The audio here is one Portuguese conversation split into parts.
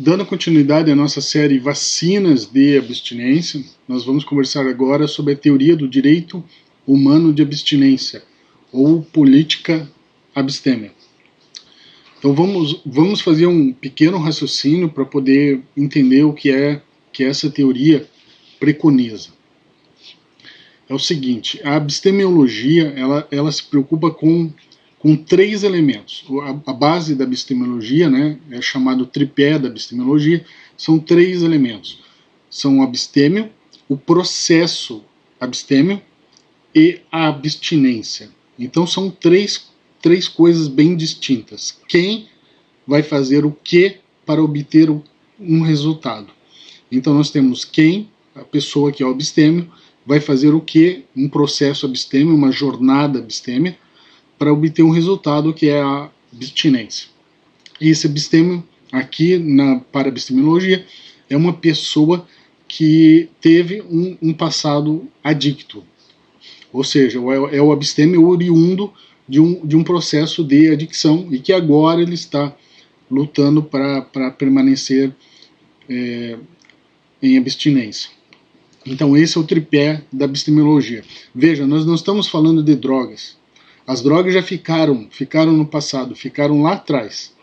Dando continuidade à nossa série Vacinas de Abstinência, nós vamos conversar agora sobre a teoria do direito humano de abstinência, ou política abstêmia. Então vamos fazer um pequeno raciocínio para poder entender o que essa teoria preconiza. É o seguinte: a abstemiologia ela se preocupa com três elementos. A base da abstemiologia, né, é chamado tripé da abstemiologia, são três elementos. São o abstêmio, o processo abstêmio e a abstinência. Então são três coisas bem distintas. Quem vai fazer o que para obter um resultado? Então nós temos quem, a pessoa que é o abstêmio, vai fazer o que? Um processo abstêmio, uma jornada abstêmia, para obter um resultado que é a abstinência. E esse abstêmio, aqui para a abstemiologia, é uma pessoa que teve um passado adicto. Ou seja, é o abstêmio oriundo de um processo de adicção e que agora ele está lutando para permanecer em abstinência. Então esse é o tripé da abstemiologia. Veja, nós não estamos falando de drogas. As drogas já ficaram no passado, ficaram lá atrás.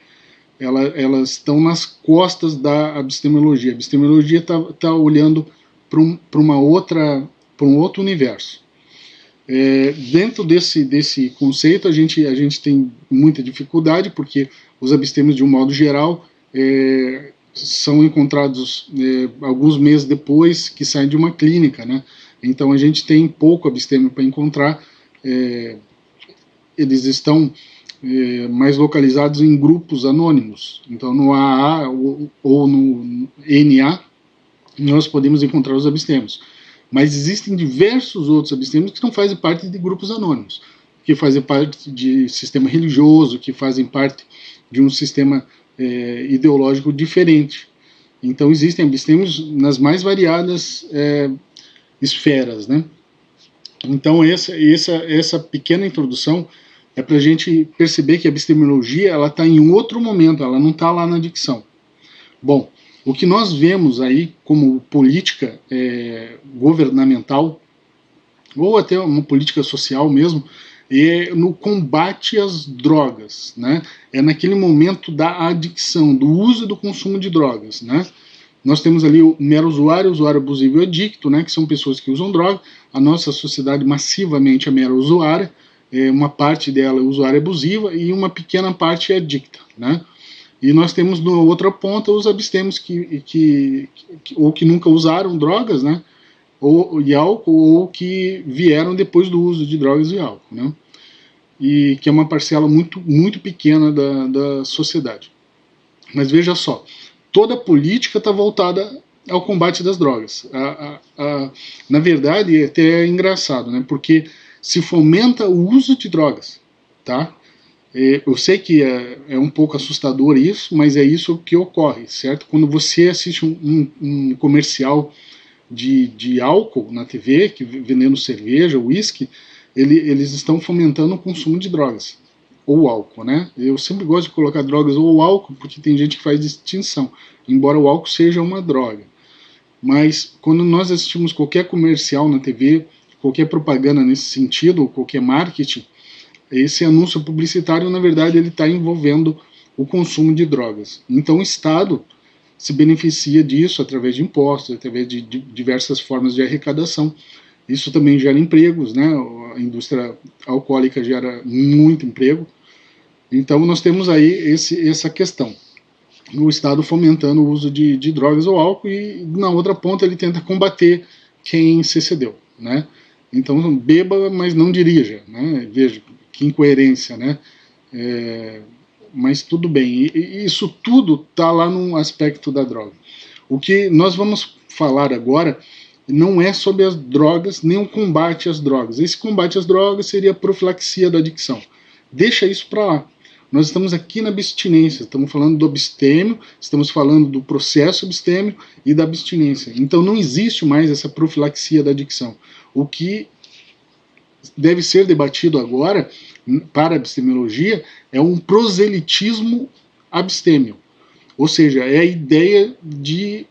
Elas estão nas costas da abstemiologia. A abstemiologia está olhando para um outro universo. Dentro desse conceito, a gente tem muita dificuldade, porque os abstêmios, de um modo geral, são encontrados alguns meses depois que saem de uma clínica, né? Então a gente tem pouco abstêmio para encontrar. Eles estão mais localizados em grupos anônimos. Então no AA ou no NA nós podemos encontrar os abstêmios. Mas existem diversos outros abstêmios que não fazem parte de grupos anônimos, que fazem parte de sistema religioso, que fazem parte de um sistema ideológico diferente. Então existem abstêmios nas mais variadas esferas, né? Então essa pequena introdução é para a gente perceber que a abstemiologia ela está em outro momento, ela não está lá na adicção. Bom, o que nós vemos aí como política governamental, ou até uma política social mesmo, é no combate às drogas, né? É naquele momento da adicção, do uso e do consumo de drogas, né? Nós temos ali o mero usuário abusivo e adicto, né? Que são pessoas que usam droga. A nossa sociedade massivamente é mera usuária, uma parte dela é usuária abusiva e uma pequena parte é adicta, né? E nós temos na outra ponta os abstêmios que nunca usaram drogas, né? E álcool, ou que vieram depois do uso de drogas e álcool, né? E que é uma parcela muito, muito pequena da sociedade. Mas veja só, toda a política está voltada ao combate das drogas. Na verdade, até é engraçado, né? Porque se fomenta o uso de drogas, tá? Eu sei que é um pouco assustador isso, mas é isso que ocorre, certo? Quando você assiste um comercial de álcool na TV, vendendo cerveja, uísque, eles estão fomentando o consumo de drogas, ou álcool, né? Eu sempre gosto de colocar drogas ou álcool, porque tem gente que faz distinção, embora o álcool seja uma droga. Mas quando nós assistimos qualquer comercial na TV, qualquer propaganda nesse sentido, ou qualquer marketing, esse anúncio publicitário, na verdade, ele está envolvendo o consumo de drogas. Então o Estado se beneficia disso através de impostos, através de diversas formas de arrecadação. Isso também gera empregos, né? A indústria alcoólica gera muito emprego. Então nós temos aí essa questão. O Estado fomentando o uso de drogas ou álcool, e na outra ponta ele tenta combater quem se excedeu, né? Então beba, mas não dirija, né? Veja, que incoerência, né? Mas tudo bem, e isso tudo está lá no aspecto da droga. O que nós vamos falar agora não é sobre as drogas, nem o combate às drogas. Esse combate às drogas seria a profilaxia da adicção. Deixa isso para lá. Nós estamos aqui na abstinência, estamos falando do abstêmio, estamos falando do processo abstêmio e da abstinência. Então não existe mais essa profilaxia da adicção. O que deve ser debatido agora, para a abstemiologia, é um proselitismo abstêmio. Ou seja, é a ideia de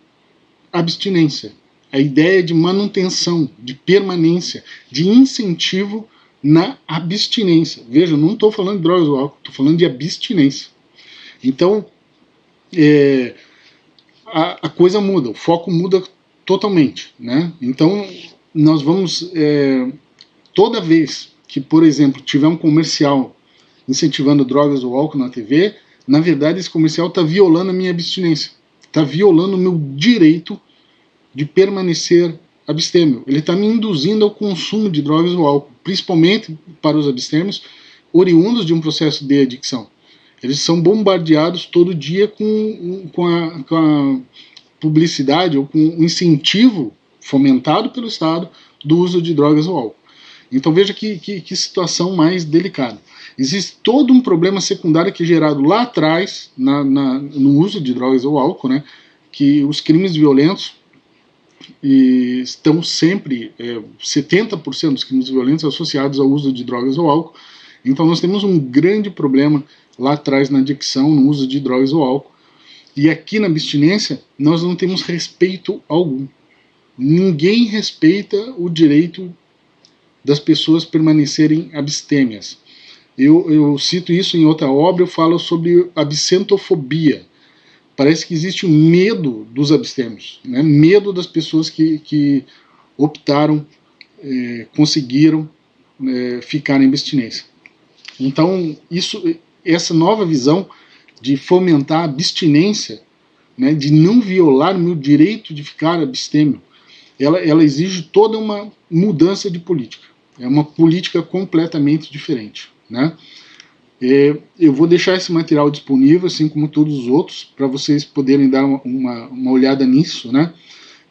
abstinência, a ideia de manutenção, de permanência, de incentivo na abstinência. Veja, eu não estou falando de drogas ou álcool, estou falando de abstinência. Então, a coisa muda, o foco muda totalmente, né? Então, nós vamos, toda vez que, por exemplo, tiver um comercial incentivando drogas ou álcool na TV, na verdade esse comercial está violando a minha abstinência, está violando o meu direito de permanecer abstêmio. Ele está me induzindo ao consumo de drogas ou álcool, principalmente para os abstêmios oriundos de um processo de adicção. Eles são bombardeados todo dia com a publicidade ou com o incentivo fomentado pelo Estado do uso de drogas ou álcool. Então veja que situação mais delicada. Existe todo um problema secundário que é gerado lá atrás no uso de drogas ou álcool, né, que os crimes violentos estão sempre, 70% dos crimes violentos associados ao uso de drogas ou álcool. Então nós temos um grande problema lá atrás na adicção, no uso de drogas ou álcool. E aqui na abstinência nós não temos respeito algum. Ninguém respeita o direito das pessoas permanecerem abstêmias. Eu cito isso em outra obra, eu falo sobre absentofobia. Parece que existe um medo dos abstêmios, né? Medo das pessoas que optaram, conseguiram ficar em abstinência. Então, essa nova visão de fomentar a abstinência, né, de não violar o meu direito de ficar abstêmio, ela exige toda uma mudança de política. É uma política completamente diferente, né? Eu vou deixar esse material disponível, assim como todos os outros, para vocês poderem dar uma olhada nisso, né?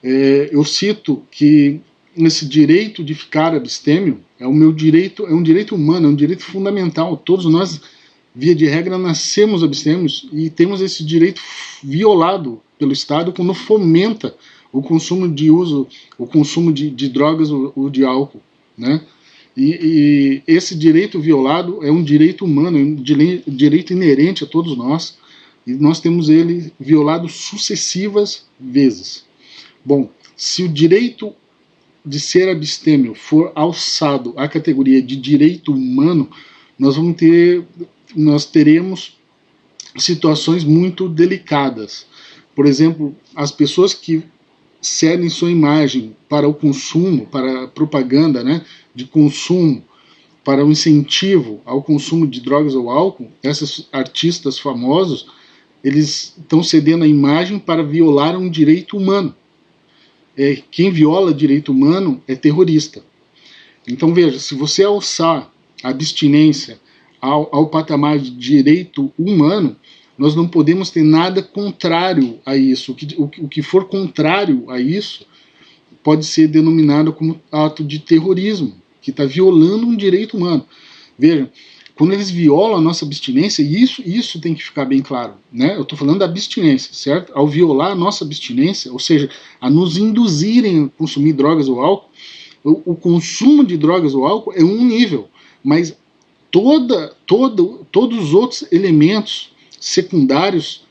Eu cito que esse direito de ficar abstêmio é o meu direito, é um direito humano, é um direito fundamental. Todos nós, via de regra, nascemos abstêmios e temos esse direito violado pelo Estado quando fomenta o consumo de drogas ou de álcool, né? E esse direito violado é um direito humano, é um direito inerente a todos nós, e nós temos ele violado sucessivas vezes. Bom, se o direito de ser abstêmio for alçado à categoria de direito humano, nós teremos situações muito delicadas. Por exemplo, as pessoas que cedem sua imagem para o consumo, para a propaganda, né, de consumo, para o incentivo ao consumo de drogas ou álcool, esses artistas famosos, eles estão cedendo a imagem para violar um direito humano. Quem viola direito humano é terrorista. Então veja, se você alçar a abstinência ao patamar de direito humano, nós não podemos ter nada contrário a isso. O que for contrário a isso pode ser denominado como ato de terrorismo, que está violando um direito humano. Veja, quando eles violam a nossa abstinência, isso tem que ficar bem claro, né? Eu estou falando da abstinência, certo? Ao violar a nossa abstinência, ou seja, a nos induzirem a consumir drogas ou álcool, o consumo de drogas ou álcool é um nível, mas todos os outros elementos secundários,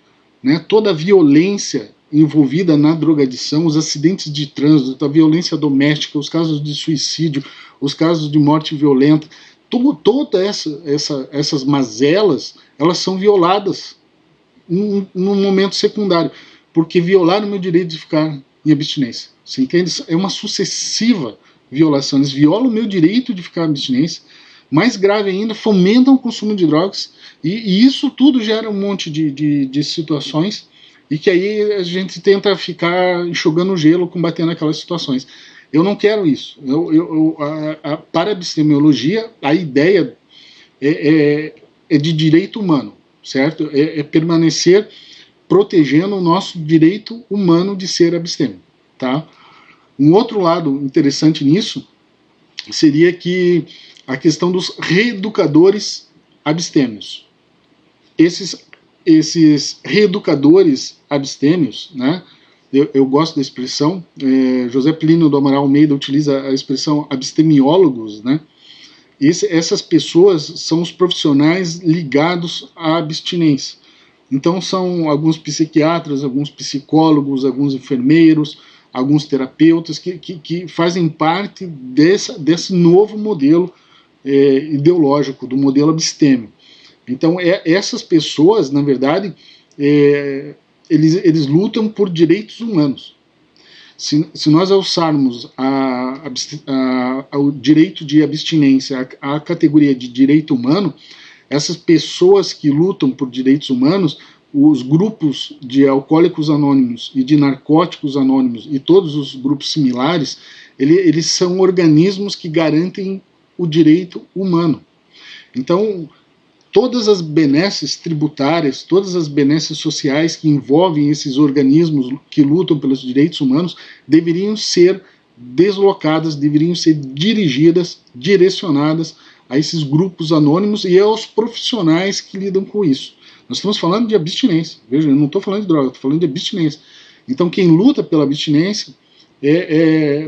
né, toda a violência envolvida na drogadição, os acidentes de trânsito, a violência doméstica, os casos de suicídio, os casos de morte violenta, todas essas mazelas, elas são violadas num momento secundário, porque violaram o meu direito de ficar em abstinência. Você entende? É uma sucessiva violação. Eles violam o meu direito de ficar em abstinência. Mais grave ainda, fomentam o consumo de drogas, e isso tudo gera um monte de situações, e que aí a gente tenta ficar enxugando o gelo, combatendo aquelas situações. Eu não quero isso. Para a epistemologia, a ideia é de direito humano, certo? É permanecer protegendo o nosso direito humano de ser abstêmio, tá? Um outro lado interessante nisso seria que a questão dos reeducadores abstêmios. Esses reeducadores abstêmios, né? Eu gosto da expressão, José Plínio do Amaral Almeida utiliza a expressão abstemiólogos, né? Essas pessoas são os profissionais ligados à abstinência. Então são alguns psiquiatras, alguns psicólogos, alguns enfermeiros, alguns terapeutas que fazem parte desse novo modelo ideológico, do modelo abstêmio. Então essas pessoas, na verdade, eles lutam por direitos humanos. Se nós alçarmos o direito de abstinência à categoria de direito humano, essas pessoas que lutam por direitos humanos, os grupos de alcoólicos anônimos e de narcóticos anônimos e todos os grupos similares, eles são organismos que garantem o direito humano. Então, todas as benesses tributárias, todas as benesses sociais que envolvem esses organismos que lutam pelos direitos humanos deveriam ser deslocadas, deveriam ser dirigidas, direcionadas a esses grupos anônimos e aos profissionais que lidam com isso. Nós estamos falando de abstinência. Veja, eu não estou falando de droga, estou falando de abstinência. Então, quem luta pela abstinência,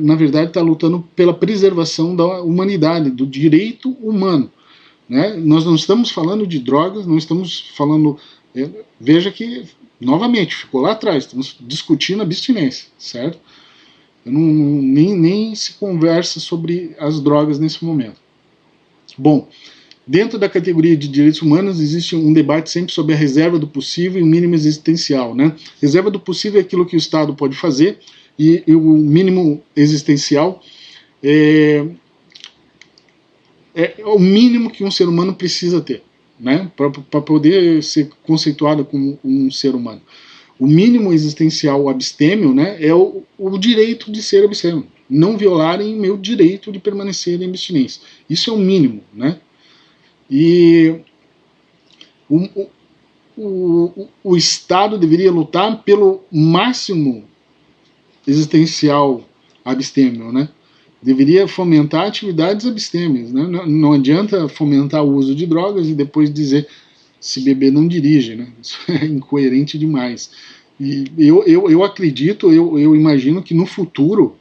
na verdade, está lutando pela preservação da humanidade, do direito humano. Né? Nós não estamos falando de drogas, não estamos falando... veja que, novamente, ficou lá atrás, estamos discutindo abstinência, certo? Nem se conversa sobre as drogas nesse momento. Bom, dentro da categoria de direitos humanos existe um debate sempre sobre a reserva do possível e o mínimo existencial. Né? Reserva do possível é aquilo que o Estado pode fazer e o mínimo existencial é o mínimo que um ser humano precisa ter, né, para poder ser conceituado como um ser humano. O mínimo existencial abstêmio, né, é o direito de ser abstêmio, não violarem meu direito de permanecer em abstinência. Isso é o mínimo, né? E o Estado deveria lutar pelo máximo existencial abstêmio, né? Deveria fomentar atividades abstêmias, né? Não adianta fomentar o uso de drogas e depois dizer se beber não dirige, né? Isso é incoerente demais. E eu acredito, eu imagino que no futuro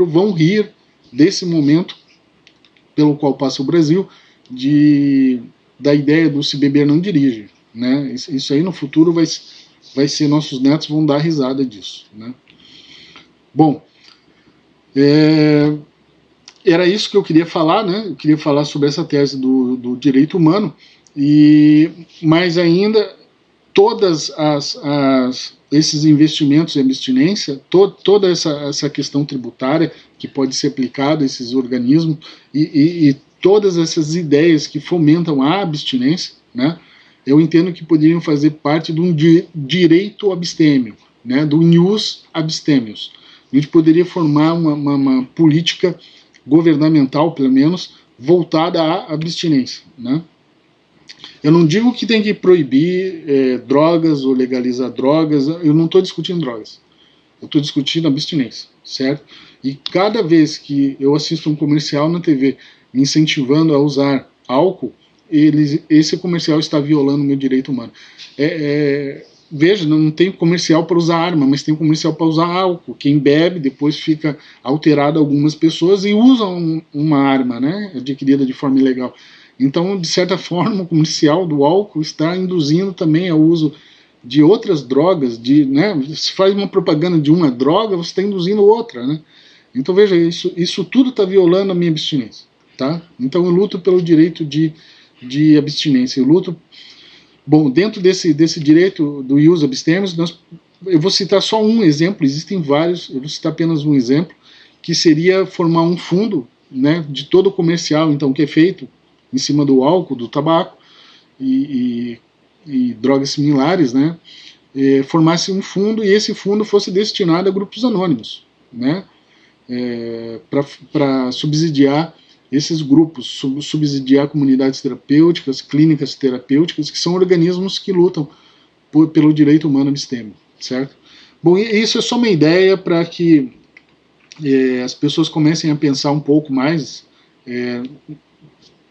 vão rir desse momento pelo qual passa o Brasil, da ideia do se beber não dirige, né? Isso aí no futuro vai ser, nossos netos vão dar risada disso, né? Bom, era isso que eu queria falar, né? Eu queria falar sobre essa tese do direito humano, mas ainda todas esses investimentos em abstinência, toda essa questão tributária que pode ser aplicada a esses organismos e todas essas ideias que fomentam a abstinência, né? Eu entendo que poderiam fazer parte de um direito abstêmio, né? Do ius abstemius. A gente poderia formar uma política governamental, pelo menos, voltada à abstinência, né? Eu não digo que tem que proibir drogas ou legalizar drogas, eu não estou discutindo drogas, eu estou discutindo abstinência, certo? E cada vez que eu assisto um comercial na TV me incentivando a usar álcool, esse comercial está violando o meu direito humano. Veja, não tem comercial para usar arma, mas tem comercial para usar álcool. Quem bebe depois fica alterado, algumas pessoas, e usam uma arma, né, adquirida de forma ilegal. Então, de certa forma, o comercial do álcool está induzindo também ao uso de outras drogas, né, se faz uma propaganda de uma droga, você está induzindo outra, né? Então, veja, isso tudo está violando a minha abstinência, tá? Então, eu luto pelo direito de abstinência, eu luto... Bom, dentro desse direito do ius abstemius, eu vou citar só um exemplo, existem vários, eu vou citar apenas um exemplo, que seria formar um fundo, né, de todo o comercial, então, que é feito em cima do álcool, do tabaco e drogas similares, né, formasse um fundo e esse fundo fosse destinado a grupos anônimos, né, para subsidiar esses grupos, subsidiar comunidades terapêuticas, clínicas terapêuticas, que são organismos que lutam pelo direito humano abstêmio, certo? Bom, isso é só uma ideia para que as pessoas comecem a pensar um pouco mais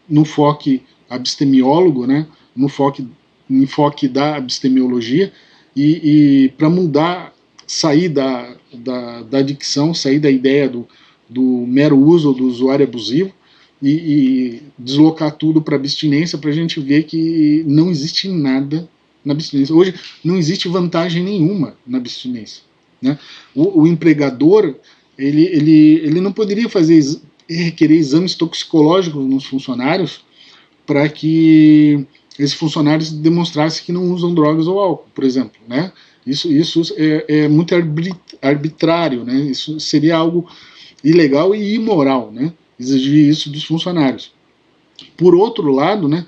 no foco abstemiólogo, né? No enfoque da abstemiologia e para mudar, sair da adicção, sair da ideia do mero uso ou do usuário abusivo, e deslocar tudo para abstinência, para a gente ver que não existe nada na abstinência. Hoje não existe vantagem nenhuma na abstinência, né? O empregador, ele não poderia requerer exames toxicológicos nos funcionários para que esses funcionários demonstrassem que não usam drogas ou álcool, por exemplo, né? Isso é muito arbitrário, né? Isso seria algo ilegal e imoral, né? Exigir isso dos funcionários. Por outro lado, né,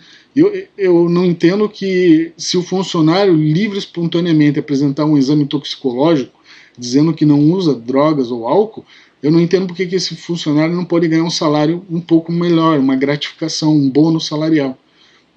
eu não entendo que se o funcionário livre espontaneamente apresentar um exame toxicológico dizendo que não usa drogas ou álcool, eu não entendo porque que esse funcionário não pode ganhar um salário um pouco melhor, uma gratificação, um bônus salarial,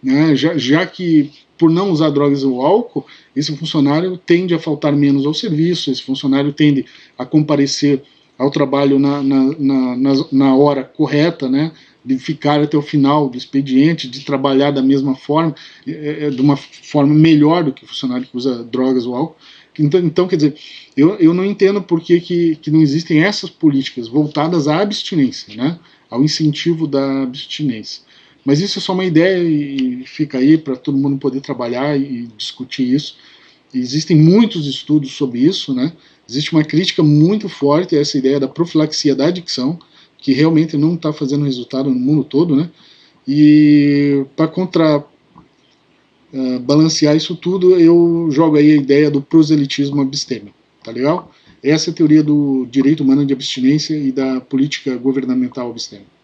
né? Já que por não usar drogas ou álcool, esse funcionário tende a faltar menos ao serviço, esse funcionário tende a comparecer ao trabalho na hora correta, né? De ficar até o final do expediente, de trabalhar da mesma forma, de uma forma melhor do que o funcionário que usa drogas ou álcool. Então quer dizer, eu não entendo por que não existem essas políticas voltadas à abstinência, né? Ao incentivo da abstinência. Mas isso é só uma ideia e fica aí para todo mundo poder trabalhar e discutir isso. E existem muitos estudos sobre isso, né? Existe uma crítica muito forte a essa ideia da profilaxia da adicção, que realmente não está fazendo resultado no mundo todo, né? E para balancear isso tudo, eu jogo aí a ideia do proselitismo abstêmio, tá legal? Essa é a teoria do direito humano de abstinência e da política governamental abstêmia.